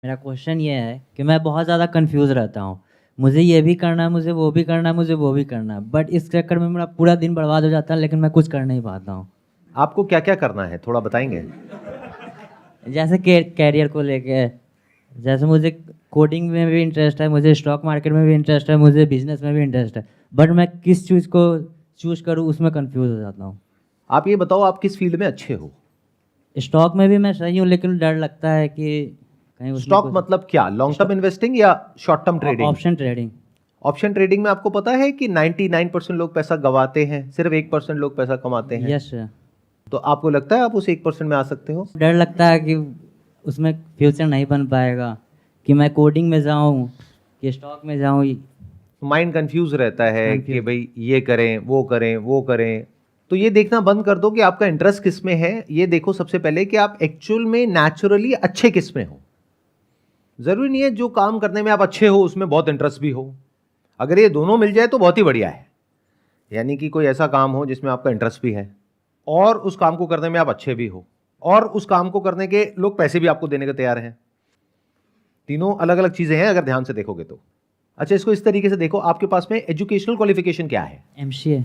मेरा क्वेश्चन ये है कि मैं बहुत ज़्यादा कंफ्यूज रहता हूँ। मुझे ये भी करना है, मुझे वो भी करना है, मुझे वो भी करना है, बट इस चक्कर में मेरा पूरा दिन बर्बाद हो जाता है, लेकिन मैं कुछ कर नहीं पाता हूँ। आपको क्या क्या करना है थोड़ा बताएंगे? जैसे कैरियर को लेके, जैसे मुझे कोडिंग में भी इंटरेस्ट है, मुझे स्टॉक मार्केट में भी इंटरेस्ट है, मुझे बिजनेस में भी इंटरेस्ट है, बट मैं किस चीज़ को चूज करूँ उसमें कंफ्यूज हो जाता हूँ। आप ये बताओ आप किस फील्ड में अच्छे हो? स्टॉक में भी मैं सही हूँ, लेकिन डर लगता है कि कहीं उसमें स्टॉक कुछ मतलब क्या, लॉन्ग टर्म इन्वेस्टिंग या short term trading? Option trading. Option trading में आपको पता है कि 99% लोग पैसा गवाते हैं, सिर्फ 1% लोग पैसा कमाते हैं। Yes sir. तो आपको लगता है आप उस 1% में आ सकते हो? डर लगता है कि उसमें फ्यूचर नहीं बन पाएगा, कि मैं कोडिंग में जाऊं कि स्टॉक में जाऊं। माइंड कंफ्यूज रहता है कि Confused। भाई ये करें वो करें वो करें। तो ये देखना बंद कर दो कि आपका इंटरेस्ट किस में है। ये देखो सबसे पहले कि आप एक्चुअल में नेचुरली अच्छे किस में हो। जरूरी नहीं है जो काम करने में आप अच्छे हो उसमें बहुत इंटरेस्ट भी हो। अगर ये दोनों मिल जाए तो बहुत ही बढ़िया है। यानी कि कोई ऐसा काम हो जिसमें आपका इंटरेस्ट भी है और उस काम को करने में आप अच्छे भी हो और उस काम को करने के लोग पैसे भी आपको देने को तैयार हैं। तीनों अलग अलग चीजें हैं अगर ध्यान से देखोगे तो। अच्छा, इसको इस तरीके से देखो, आपके पास में एजुकेशनल क्वालिफिकेशन क्या है? एमसीए।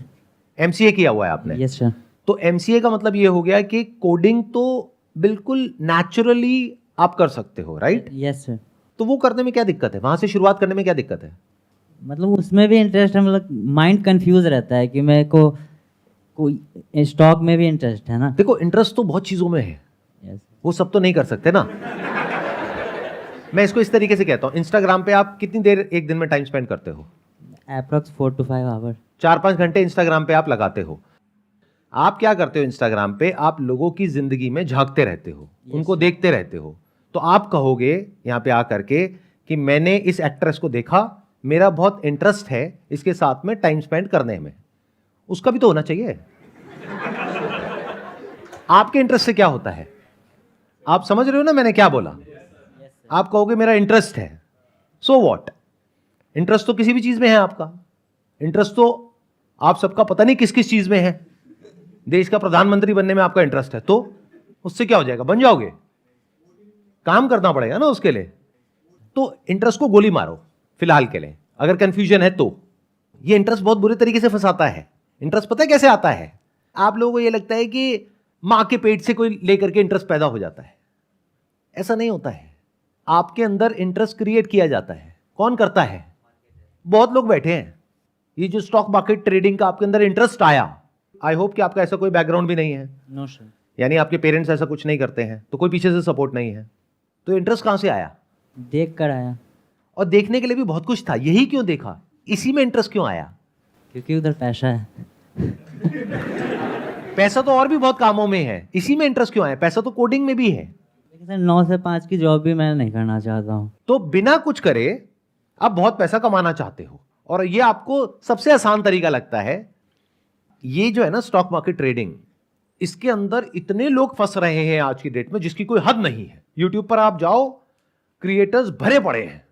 एमसीए किया हुआ है आपने? Yes sir. तो एमसीए का मतलब ये हो गया कि कोडिंग तो बिल्कुल नेचुरली आप कर सकते हो, राइट? Yes sir. तो वो करने में क्या दिक्कत है? वहां से शुरुआत करने में क्या दिक्कत है? मतलब उसमें भी इंटरेस्ट है, मतलब माइंड कंफ्यूज रहता है कि मेरे को कोई स्टॉक में भी इंटरेस्ट है ना। देखो, इंटरेस्ट तो बहुत चीजों में है, यस। वो सब तो नहीं कर सकते ना। मैं इसको इस तरीके से कहता हूं, इंस्टाग्राम पे आप कितनी देर एक दिन में टाइम स्पेंड करते हो? Approx 4 to 5 our. 4-5 घंटे इंस्टाग्राम पे आप लगाते हो। आप क्या करते हो इंस्टाग्राम पे? आप लोगों की जिंदगी में झांकते रहते हो, उनको देखते रहते हो। तो आप कहोगे यहां पे आकर के कि मैंने इस एक्ट्रेस को देखा, मेरा बहुत इंटरेस्ट है इसके साथ में टाइम स्पेंड करने में। उसका भी तो होना चाहिए। आपके इंटरेस्ट से क्या होता है? आप समझ रहे हो ना मैंने क्या बोला? आप कहोगे मेरा इंटरेस्ट है, सो व्हाट? इंटरेस्ट तो किसी भी चीज में है आपका। इंटरेस्ट तो आप सबका पता नहीं किस किस चीज में है। देश का प्रधानमंत्री बनने में आपका इंटरेस्ट है, तो उससे क्या हो जाएगा? बन जाओगे? काम करना पड़ेगा ना उसके लिए। तो इंटरेस्ट को गोली मारो फिलहाल के लिए, अगर कंफ्यूजन है तो। ये इंटरेस्ट बहुत बुरे तरीके से फंसाता है। इंटरेस्ट पता है कैसे आता है? आप लोगों को ये लगता है कि मां के पेट से कोई लेकर के इंटरेस्ट पैदा हो जाता है। ऐसा नहीं होता है। आपके अंदर इंटरेस्ट क्रिएट किया जाता है। कौन करता है? बहुत लोग बैठे हैं। ये जो स्टॉक मार्केट ट्रेडिंग का आपके अंदर इंटरेस्ट आया, आई होप कि आपका ऐसा कोई बैकग्राउंड भी नहीं है। No sir. यानी आपके पेरेंट्स ऐसा कुछ नहीं करते हैं, तो कोई पीछे से सपोर्ट नहीं है। तो इंटरेस्ट कहां से आया? देख कर आया। और देखने के लिए भी बहुत कुछ था, यही क्यों देखा? इसी में इंटरेस्ट क्यों आया? क्योंकि उधर पैसा है। पैसा तो और भी बहुत कामों में है, इसी में इंटरेस्ट क्यों आया? पैसा तो कोडिंग में भी है। लेकिन सर 9 से 5 की जॉब भी मैं नहीं करना चाहता हूँ। तो बिना कुछ करे आप बहुत पैसा कमाना चाहते हो और ये आपको सबसे आसान तरीका लगता है। ये जो है ना स्टॉक मार्केट ट्रेडिंग, इसके अंदर इतने लोग फंस रहे हैं आज की डेट में जिसकी कोई हद नहीं है। यूट्यूब पर आप जाओ, क्रिएटर्स भरे पड़े हैं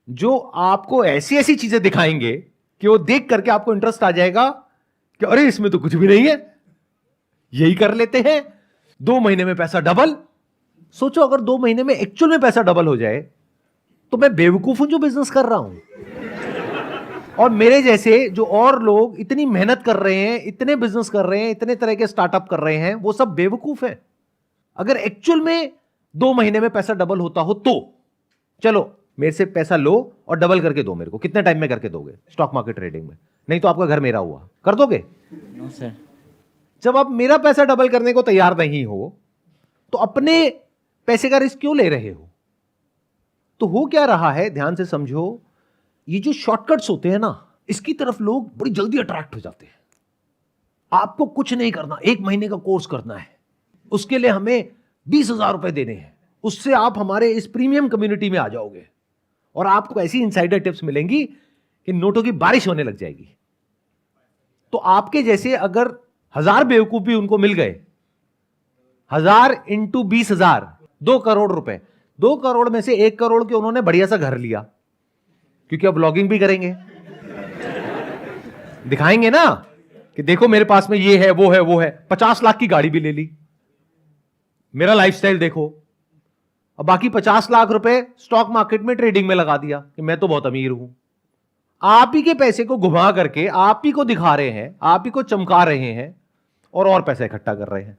जो आपको ऐसी ऐसी चीजें दिखाएंगे कि वो देख करके आपको इंटरेस्ट आ जाएगा कि अरे इसमें तो कुछ भी नहीं है, यही कर लेते हैं, 2 महीने में पैसा डबल। सोचो अगर 2 महीने में एक्चुअल में पैसा डबल हो जाए तो मैं बेवकूफ हूं जो बिजनेस कर रहा हूं। और मेरे जैसे जो और लोग इतनी मेहनत कर रहे हैं, इतने बिजनेस कर रहे हैं, इतने तरह के स्टार्टअप कर रहे हैं, वो सब बेवकूफ हैं। अगर एक्चुअल में 2 महीने में पैसा डबल होता हो तो चलो मेरे से पैसा लो और डबल करके दो मेरे को। कितने टाइम में करके दोगे स्टॉक मार्केट ट्रेडिंग में? नहीं तो आपका घर मेरा हुआ, कर दोगे? No sir. जब आप मेरा पैसा डबल करने को तैयार नहीं हो तो अपने पैसे का रिस्क क्यों ले रहे हो? तो हो क्या रहा है, ध्यान से समझो। ये जो शॉर्टकट्स होते हैं ना, इसकी तरफ लोग बड़ी जल्दी अट्रैक्ट हो जाते हैं। आपको कुछ नहीं करना, 1 महीने का कोर्स करना है, उसके लिए हमें 20,000 रुपए देने हैं, उससे आप हमारे इस प्रीमियम कम्युनिटी में आ जाओगे और आपको ऐसी इनसाइडर टिप्स मिलेंगी कि नोटों की बारिश होने लग जाएगी। तो आपके जैसे अगर 1000 बेवकूफ भी उनको मिल गए, 1000 इंटू 20,000, 2 करोड़ रुपए। 2 करोड़ में से 1 करोड़ के उन्होंने बढ़िया सा घर लिया, क्योंकि अब ब्लॉगिंग भी करेंगे, दिखाएंगे ना कि देखो मेरे पास में ये है वो है वो है। 50 लाख की गाड़ी भी ले ली, मेरा लाइफस्टाइल देखो। और बाकी 50 लाख रुपए स्टॉक मार्केट में ट्रेडिंग में लगा दिया कि मैं तो बहुत अमीर हूं। आप ही के पैसे को घुमा करके आप ही को दिखा रहे हैं, आप ही को चमका रहे हैं और पैसा इकट्ठा कर रहे हैं।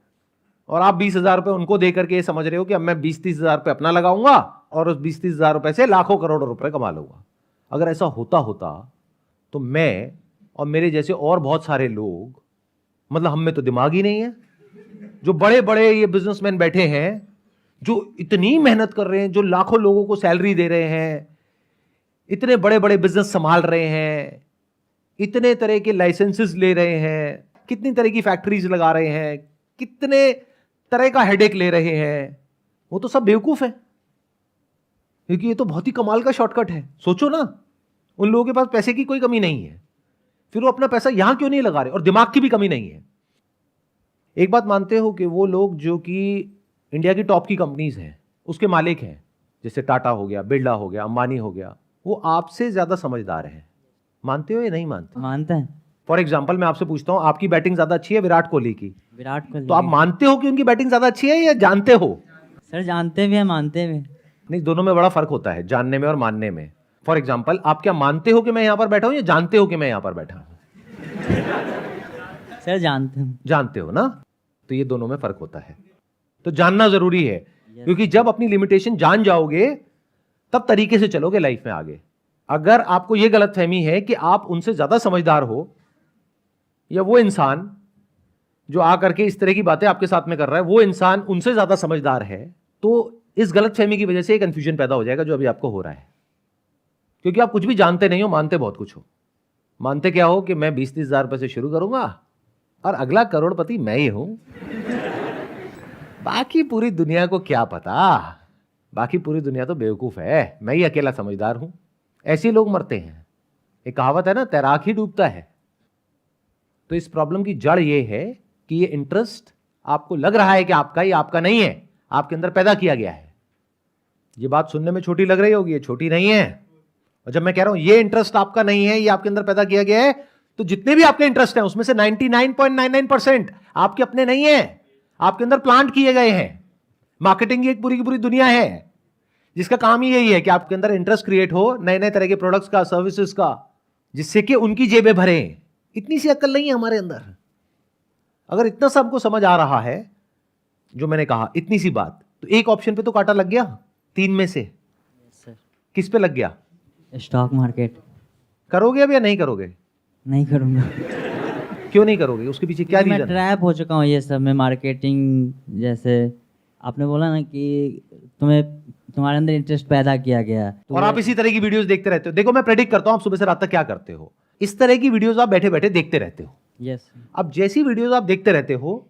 और आप 20,000 रुपए उनको दे करके ये समझ रहे हो कि अब मैं 20-30 हजार रुपए अपना लगाऊंगा और उस 20-30 हजार रुपए से लाखों करोड़ों रुपए कमा लूंगा। अगर ऐसा होता तो मैं और मेरे जैसे और बहुत सारे लोग, मतलब हम में तो दिमाग ही नहीं है। जो बड़े बड़े ये बिजनेसमैन बैठे हैं, जो इतनी मेहनत कर रहे हैं, जो लाखों लोगों को सैलरी दे रहे हैं, इतने बड़े बड़े बिजनेस संभाल रहे हैं, इतने तरह के लाइसेंसेस ले रहे हैं, कितनी तरह की फैक्ट्रीज लगा रहे हैं, कितने तरह का हेडेक ले रहे हैं, वो तो सब बेवकूफ है। क्योंकि ये तो बहुत ही कमाल का शॉर्टकट है। सोचो ना, उन लोगों के पास पैसे की कोई कमी नहीं है, फिर वो अपना पैसा यहां क्यों नहीं लगा रहे? और दिमाग की भी कमी नहीं है। एक बात मानते हो कि वो लोग जो कि इंडिया की टॉप की कंपनीज हैं, उसके मालिक हैं, जैसे टाटा हो गया, बिरला हो गया, अंबानी हो गया, वो आपसे ज्यादा समझदार हैं। मानते हो या नहीं मानते? मानते हैं। फॉर एग्जाम्पल मैं आपसे पूछता हूं, आपकी बैटिंग ज्यादा अच्छी है विराट कोहली की? विराट कोहली। तो आप मानते हो कि उनकी बैटिंग ज्यादा अच्छी है या जानते हो? सर जानते भी हैं, मानते भी। नहीं, दोनों में बड़ा फर्क होता है, जानने में और मानने में। फॉर एग्जाम्पल, आप क्या मानते हो कि मैं यहां पर बैठा हूं या जानते हो कि मैं यहां पर बैठा हूं? सर जानते हैं। जानते हो ना? तो ये दोनों में फर्क होता है। तो जानना जरूरी है, क्योंकि जब अपनी लिमिटेशन जान जाओगे तब तरीके से चलोगे लाइफ में आगे। अगर आपको यह गलतफहमी है कि आप उनसे ज्यादा समझदार हो, या वो इंसान जो आकर के इस तरह की बातें आपके साथ में कर रहा है वो इंसान उनसे ज्यादा समझदार है, तो इस गलतफहमी की वजह से एक कंफ्यूजन पैदा हो जाएगा जो अभी आपको हो रहा है। क्योंकि आप कुछ भी जानते नहीं हो, मानते बहुत कुछ हो। मानते क्या हो कि मैं 20-30 हजार रुपए से शुरू करूंगा और अगला करोड़पति मैं ही हूं। बाकी पूरी दुनिया को क्या पता, बाकी पूरी दुनिया तो बेवकूफ है, मैं ही अकेला समझदार हूं। ऐसे लोग मरते हैं। एक कहावत है ना, तैराक ही डूबता है। तो इस प्रॉब्लम की जड़ ये है कि ये इंटरेस्ट आपको लग रहा है कि आपका ही, आपका नहीं है, आपके अंदर पैदा किया गया है। ये बात सुनने में छोटी लग रही होगी, ये छोटी नहीं है। और जब मैं कह रहा हूं ये इंटरेस्ट आपका नहीं है, ये आपके अंदर पैदा किया गया है, तो जितने भी आपके इंटरेस्ट हैं उसमें से 99.99% आपके अपने नहीं है, आपके अंदर प्लांट किए गए हैं। मार्केटिंग की एक पूरी की पूरी दुनिया है जिसका काम ही यही है कि आपके अंदर इंटरेस्ट क्रिएट हो नए नए तरह के प्रोडक्ट्स का, सर्विसेज का, जिससे कि उनकी जेबें भरे। इतनी सी अक्ल नहीं है हमारे अंदर। अगर इतना सा हमको समझ आ रहा है, जो मैंने कहा इतनी सी बात, तो एक ऑप्शन पे तो कांटा लग गया 3 में से। सर किस पे लग गया? Stock market. करोगे अब या नहीं करोगे? नहीं करूँगा। क्यों नहीं करोगे? उसके पीछे क्या मैं रीजन? ट्रैप हो चुका हूँ ये सब में। मार्केटिंग, जैसे आपने बोला ना कि तुम्हारे अंदर इंटरेस्ट पैदा किया गया, और आप इसी तरह की वीडियोस देखते रहते हो। देखो मैं प्रेडिक्ट करता हूं आप सुबह से रात तक क्या करते हो। इस तरह की वीडियोस आप बैठे बैठे देखते रहते हो। यस। अब जैसी वीडियोस आप देखते रहते हो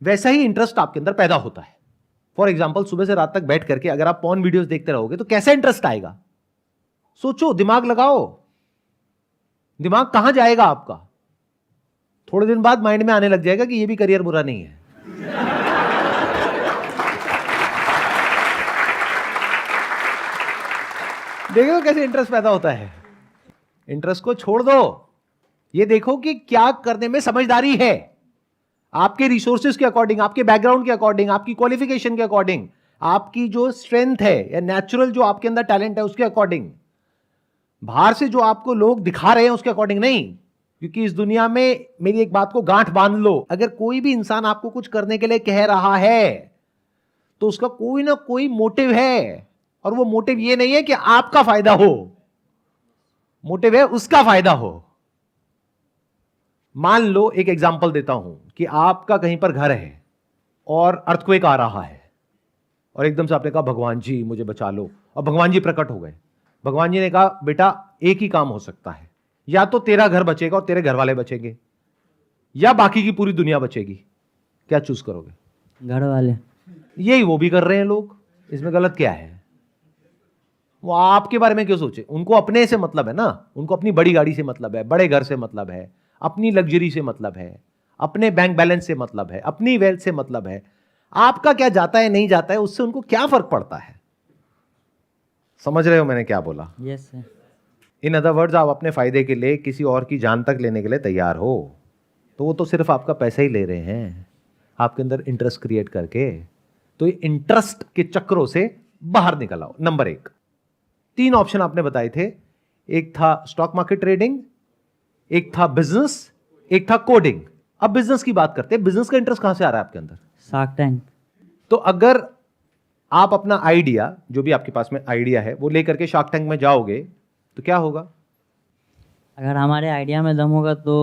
वैसा ही इंटरेस्ट आपके अंदर पैदा होता है। फॉर एग्जाम्पल, सुबह से रात तक बैठ करके अगर आप पॉर्न वीडियोस देखते रहोगे तो कैसा इंटरेस्ट आएगा? सोचो, दिमाग लगाओ। दिमाग कहां जाएगा आपका? थोड़े दिन बाद माइंड में आने लग जाएगा कि ये भी करियर बुरा नहीं है। देखो कैसे इंटरेस्ट पैदा होता है। इंटरेस्ट को छोड़ दो, ये देखो कि क्या करने में समझदारी है। आपके रिसोर्सेज के अकॉर्डिंग, आपके बैकग्राउंड के अकॉर्डिंग, आपकी क्वालिफिकेशन के अकॉर्डिंग, आपकी जो स्ट्रेंथ है या नेचुरल जो आपके अंदर टैलेंट है उसके अकॉर्डिंग, बाहर से जो आपको लोग दिखा रहे हैं उसके अकॉर्डिंग नहीं। क्योंकि इस दुनिया में मेरी एक बात को गांठ बांध लो, अगर कोई भी इंसान आपको कुछ करने के लिए कह रहा है तो उसका कोई ना कोई मोटिव है, और वो मोटिव ये नहीं है कि आपका फायदा हो, मोटिव है उसका फायदा हो। मान लो, एक एग्जांपल देता हूं कि आपका कहीं पर घर है और अर्थक्वेक आ रहा है, और एकदम से आपने कहा भगवान जी मुझे बचा लो, और भगवान जी प्रकट हो गए। भगवान जी ने कहा बेटा एक ही काम हो सकता है, या तो तेरा घर बचेगा और तेरे घर वाले बचेंगे, या बाकी की पूरी दुनिया बचेगी। क्या चूज करोगे? घर वाले। यही वो भी कर रहे हैं लोग, इसमें गलत क्या है? वो आपके बारे में क्यों सोचे? उनको अपने से मतलब है ना, उनको अपनी बड़ी गाड़ी से मतलब है, बड़े घर से मतलब है, अपनी लग्जरी से मतलब है, अपने बैंक बैलेंस से मतलब है, अपनी वेल्थ से मतलब है। आपका क्या जाता है नहीं जाता है उससे उनको क्या फर्क पड़ता है? समझ रहे हो मैंने क्या बोला? Yes sir. In other words, आप अपने फायदे के लिए किसी और की जान तक लेने के लिए तैयार हो, तो वो तो सिर्फ आपका पैसा ही ले रहे हैं आपके अंदर इंटरेस्ट क्रिएट करके। तो ये इंटरेस्ट के चक्रों से बाहर निकल आओ। नंबर 1, 3 ऑप्शन आपने बताए थे, एक था स्टॉक मार्केट ट्रेडिंग, एक था बिजनेस, एक था कोडिंग। अब बिजनेस की बात करते हैं। बिजनेस का इंटरेस्ट कहां से आ रहा है आपके अंदर? Shark tank. तो अगर आप अपना आइडिया, जो भी आपके पास में आइडिया है, वो लेकर के शार्क टैंक में जाओगे तो क्या होगा? अगर हमारे आइडिया में दम होगा तो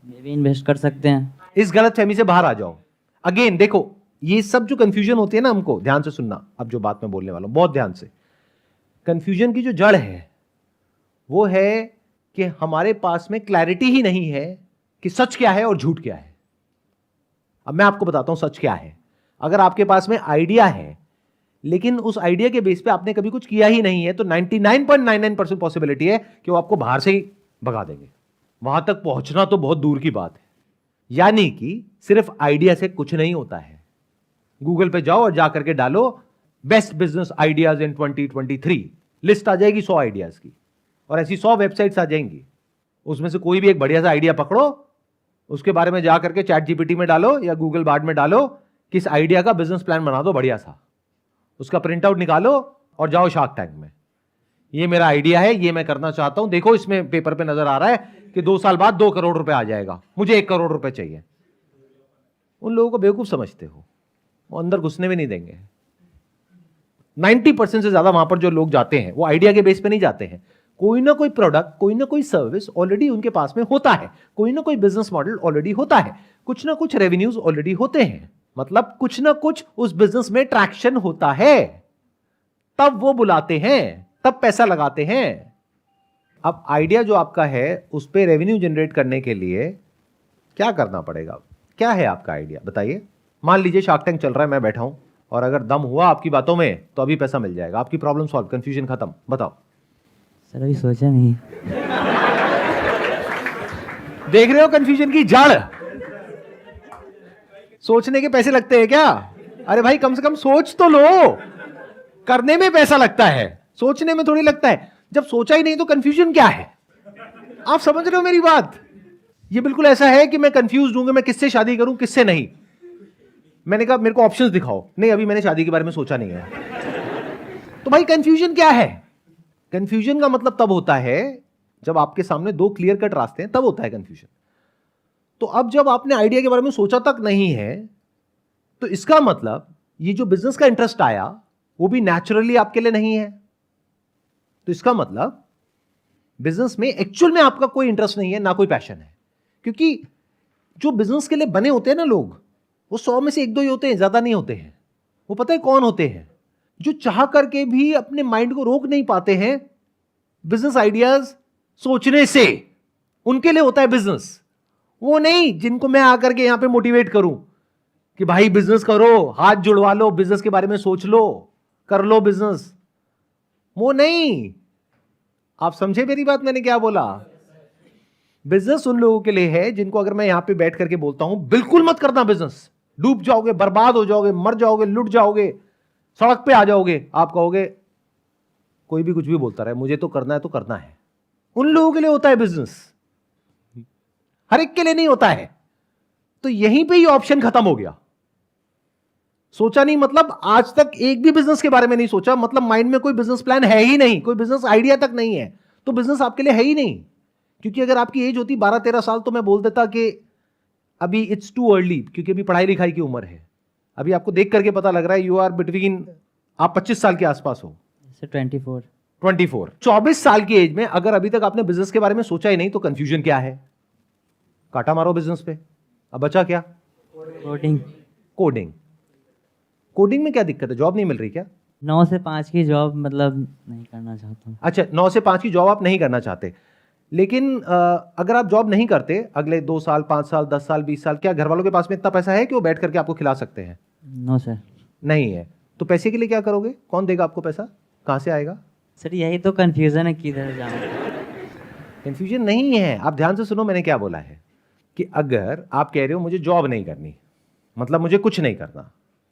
मे भी इन्वेस्ट कर सकते हैं। इस गलतफहमी से बाहर आ जाओ। अगेन देखो, ये सब जो कंफ्यूजन होती है ना, हमको ध्यान से सुनना। अब जो बात मैं बोलने वाला हूं बहुत ध्यान से, कंफ्यूजन की जो जड़ है वो है कि हमारे पास में क्लैरिटी ही नहीं है कि सच क्या है और झूठ क्या है। अब मैं आपको बताता हूं सच क्या है। अगर आपके पास में आइडिया है लेकिन उस आइडिया के बेस पे आपने कभी कुछ किया ही नहीं है, तो 99.99% पॉसिबिलिटी है कि वो आपको बाहर से ही भगा देंगे। वहां तक पहुंचना तो बहुत दूर की बात है। यानी कि सिर्फ आइडिया से कुछ नहीं होता है। गूगल पे जाओ और जाकर के डालो best business ideas in 2023, list आ जाएगी 100 आइडियाज की, और ऐसी 100 वेबसाइट्स आ जाएंगी। उसमें से कोई भी एक बढ़िया सा आइडिया पकड़ो, उसके बारे में जाकर के चैट जीपीटी में डालो या गूगल बार्ड में डालो कि इस आइडिया का बिजनेस प्लान बना दो बढ़िया सा, उसका प्रिंट आउट निकालो और जाओ शार्क टैंक में। ये मेरा आइडिया है, ये मैं करना चाहता हूं, देखो इसमें पेपर पे नजर आ रहा है कि 2 साल बाद 2 करोड़ रुपए आ जाएगा, मुझे 1 करोड़ रुपए चाहिए। उन लोगों को बेवकूफ समझते हो, वो अंदर घुसने भी नहीं देंगे। 90% से ज्यादा वहां पर जो लोग जाते हैं वो आइडिया के बेस पे नहीं जाते हैं। कोई ना कोई प्रोडक्ट, कोई ना कोई सर्विस ऑलरेडी उनके पास में होता है, कोई ना कोई बिजनेस मॉडल ऑलरेडी होता है, कुछ ना कुछ रेवेन्यूज ऑलरेडी होते हैं, मतलब कुछ ना कुछ उस बिजनेस में ट्रैक्शन होता है, तब वो बुलाते हैं, तब पैसा लगाते हैं। अब आइडिया जो आपका है उस पर रेवेन्यू जनरेट करने के लिए क्या करना पड़ेगा? क्या है आपका आइडिया बताइए। मान लीजिए शार्क टैंक चल रहा है, मैं बैठा हूं, और अगर दम हुआ आपकी बातों में तो अभी पैसा मिल जाएगा, आपकी प्रॉब्लम सॉल्व, कंफ्यूजन खत्म। बताओ। सर अभी सोचा नहीं। देख रहे हो कंफ्यूजन की जड़? सोचने के पैसे लगते हैं क्या? अरे भाई कम से कम सोच तो लो। करने में पैसा लगता है, सोचने में थोड़ी लगता है। जब सोचा ही नहीं तो कंफ्यूजन क्या है? आप समझ रहे हो मेरी बात? ये बिल्कुल ऐसा है कि मैं कंफ्यूज हूं, मैं किससे शादी करूं किससे नहीं। मैंने कहा मेरे को ऑप्शंस दिखाओ, नहीं अभी मैंने शादी के बारे में सोचा नहीं है। तो भाई कंफ्यूजन क्या है? कंफ्यूजन का मतलब तब होता है जब आपके सामने 2 क्लियर कट रास्ते हैं, तब होता है कंफ्यूजन। तो अब जब आपने आइडिया के बारे में सोचा तक नहीं है, तो इसका मतलब ये जो बिजनेस का इंटरेस्ट आया वो भी नेचुरली आपके लिए नहीं है। तो इसका मतलब बिजनेस में एक्चुअल में आपका कोई इंटरेस्ट नहीं है, ना कोई पैशन है। क्योंकि जो बिजनेस के लिए बने होते हैं ना लोग, वो 100 में से 1-2 ही होते हैं, ज्यादा नहीं होते हैं। वो पता है कौन होते हैं? जो चाह करके भी अपने माइंड को रोक नहीं पाते हैं बिजनेस आइडियाज सोचने से, उनके लिए होता है बिजनेस। वो नहीं जिनको मैं आकर के यहां पे मोटिवेट करूं कि भाई बिजनेस करो, हाथ जुड़वा लो, बिजनेस के बारे में सोच लो, कर लो बिजनेस। वो नहीं। आप समझे मेरी बात? मैंने क्या बोला? बिजनेस उन लोगों के लिए है जिनको अगर मैं यहां पे बैठ करके बोलता हूं बिल्कुल मत करना बिजनेस, डूब जाओगे, बर्बाद हो जाओगे, मर जाओगे, लुट जाओगे, सड़क पे आ जाओगे, आप कहोगे कोई भी कुछ भी बोलता रहे, मुझे तो करना है तो करना है। उन लोगों के लिए होता है बिजनेस, हर एक के लिए नहीं होता है। तो यहीं पे ही ऑप्शन खत्म हो गया। सोचा नहीं मतलब आज तक एक भी बिजनेस के बारे में नहीं सोचा, मतलब माइंड में कोई बिजनेस प्लान है ही नहीं, कोई बिजनेस आइडिया तक नहीं है, तो बिजनेस आपके लिए है ही नहीं। क्योंकि अगर आपकी एज होती 12-13 साल तो मैं बोल देता कि अभी इट्स टू अर्ली, क्योंकि अभी पढ़ाई लिखाई की उम्र है। अभी आपको देख करके पता लग रहा है यू आर बिटवीन, आप 25 साल के आसपास हो। 24। 24 साल की एज में अगर अभी तक आपने बिजनेस के बारे में सोचा ही नहीं, तो कंफ्यूजन क्या है? काटा मारो बिजनेस पे। अब बचा क्या? कोडिंग। कोडिंग। कोडिंग में क्या दिक्कत है? जॉब नहीं मिल रही क्या? 9 से 5 की जॉब मतलब नहीं करना चाहता हूँ। अच्छा, 9 से 5 की जॉब आप नहीं करना चाहते, लेकिन अगर आप जॉब नहीं करते अगले 2 साल, 5 साल, 10 साल, 20 साल, क्या घर वालों के पास में इतना पैसा है कि वो बैठ करके आपको खिला सकते हैं? No sir. नहीं है। तो पैसे के लिए क्या करोगे? कौन देगा आपको पैसा? कहां से आएगा? सर यही तो कंफ्यूजन है, किधर जाऊँ। कंफ्यूजन नहीं है। आप ध्यान से सुनो, मैंने क्या बोला है कि अगर आप कह रहे हो मुझे जॉब नहीं करनी, मतलब मुझे कुछ नहीं करना,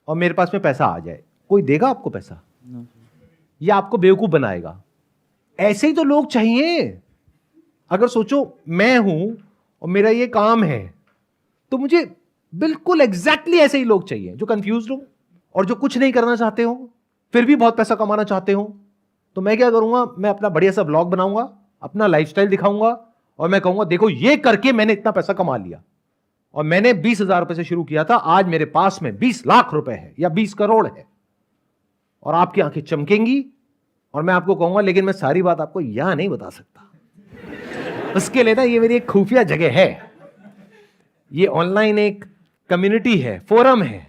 और मेरे पास में पैसा आ जाए, कोई देगा आपको पैसा? नो। या आपको बेवकूफ बनाएगा? ऐसे ही तो लोग चाहिए। अगर सोचो मैं हूं और मेरा ये काम है, तो मुझे बिल्कुल एग्जैक्टली ऐसे ही लोग चाहिए जो कंफ्यूज हो और जो कुछ नहीं करना चाहते हो। फिर भी बहुत पैसा कमाना चाहते हो, तो मैं क्या करूंगा, मैं अपना बढ़िया सा ब्लॉग बनाऊंगा, अपना लाइफस्टाइल दिखाऊंगा और मैं कहूंगा देखो ये करके मैंने इतना पैसा कमा लिया और मैंने 20,000 रुपए से शुरू किया था, आज मेरे पास में 20 लाख रुपए है या 20 करोड़ है। और आपकी आंखें चमकेंगी और मैं आपको कहूंगा लेकिन मैं सारी बात आपको यहां नहीं बता सकता, उसके लिए ना ये मेरी एक खुफिया जगह है, ये ऑनलाइन एक कम्युनिटी है, फोरम है,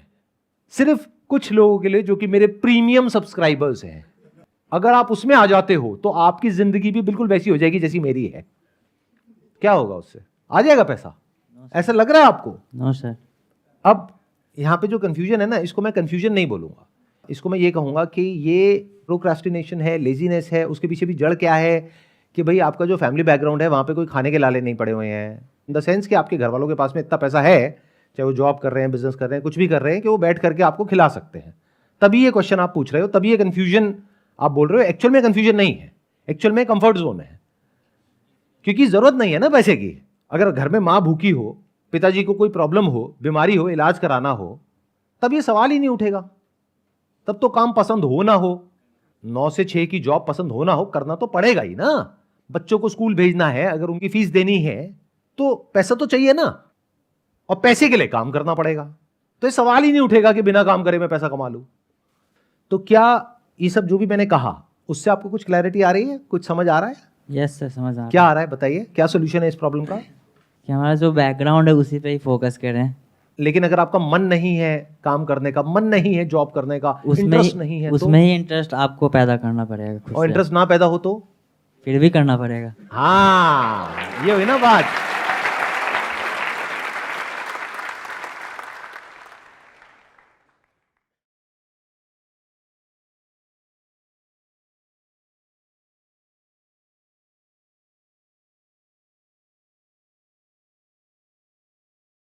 सिर्फ कुछ लोगों के लिए जो कि मेरे प्रीमियम सब्सक्राइबर्स हैं। अगर आप उसमें आ जाते हो तो आपकी जिंदगी भी बिल्कुल वैसी हो जाएगी जैसी मेरी है। क्या होगा उससे, आ जाएगा पैसा, ऐसा लग रहा है आपको? No sir. अब यहां पे जो कंफ्यूजन है ना, इसको मैं कंफ्यूजन नहीं बोलूंगा, इसको मैं ये कहूंगा कि ये प्रोक्रास्टिनेशन है, लेजीनेस है। उसके पीछे भी जड़ क्या है कि भाई आपका जो फैमिली बैकग्राउंड है वहां पे कोई खाने के लाले नहीं पड़े हुए हैं, इन द सेंस कि आपके घर वालों के पास में इतना पैसा है, चाहे वो जॉब कर रहे हैं, बिजनेस कर रहे हैं, कुछ भी कर रहे हैं, कि वो बैठ करके आपको खिला सकते हैं। तभी ये क्वेश्चन आप पूछ रहे हो, तभी ये कंफ्यूजन आप बोल रहे हो। एक्चुअल में कंफ्यूजन नहीं है, एक्चुअल में कंफर्ट जोन है, क्योंकि जरूरत नहीं है ना पैसे की। अगर घर में माँ भूखी हो, पिताजी को कोई प्रॉब्लम हो, बीमारी हो, इलाज कराना हो, तब ये सवाल ही नहीं उठेगा। तब तो काम पसंद हो ना हो, 9 से 6 की जॉब पसंद हो ना हो, करना तो पड़ेगा ही ना। बच्चों को स्कूल भेजना है, अगर उनकी फीस देनी है तो पैसा तो चाहिए ना, और पैसे के लिए काम करना पड़ेगा। तो ये सवाल ही नहीं उठेगा कि बिना काम करे मैं पैसा कमा लूं। तो क्या ये सब जो भी मैंने कहा उससे आपको कुछ क्लैरिटी आ रही है, कुछ समझ आ रहा है? यस सर, समझ आ रहा क्या आ रहा है बताइए, क्या सोल्यूशन है इस प्रॉब्लम का? कि हमारा जो बैकग्राउंड है उसी पे ही फोकस करें। लेकिन अगर आपका मन नहीं है काम करने का, मन नहीं है जॉब करने का, इंटरेस्ट नहीं है, उसमें ही इंटरेस्ट आपको पैदा करना पड़ेगा खुद और से। इंटरेस्ट ना पैदा हो तो फिर भी करना पड़ेगा। हाँ, ये हुई ना बात।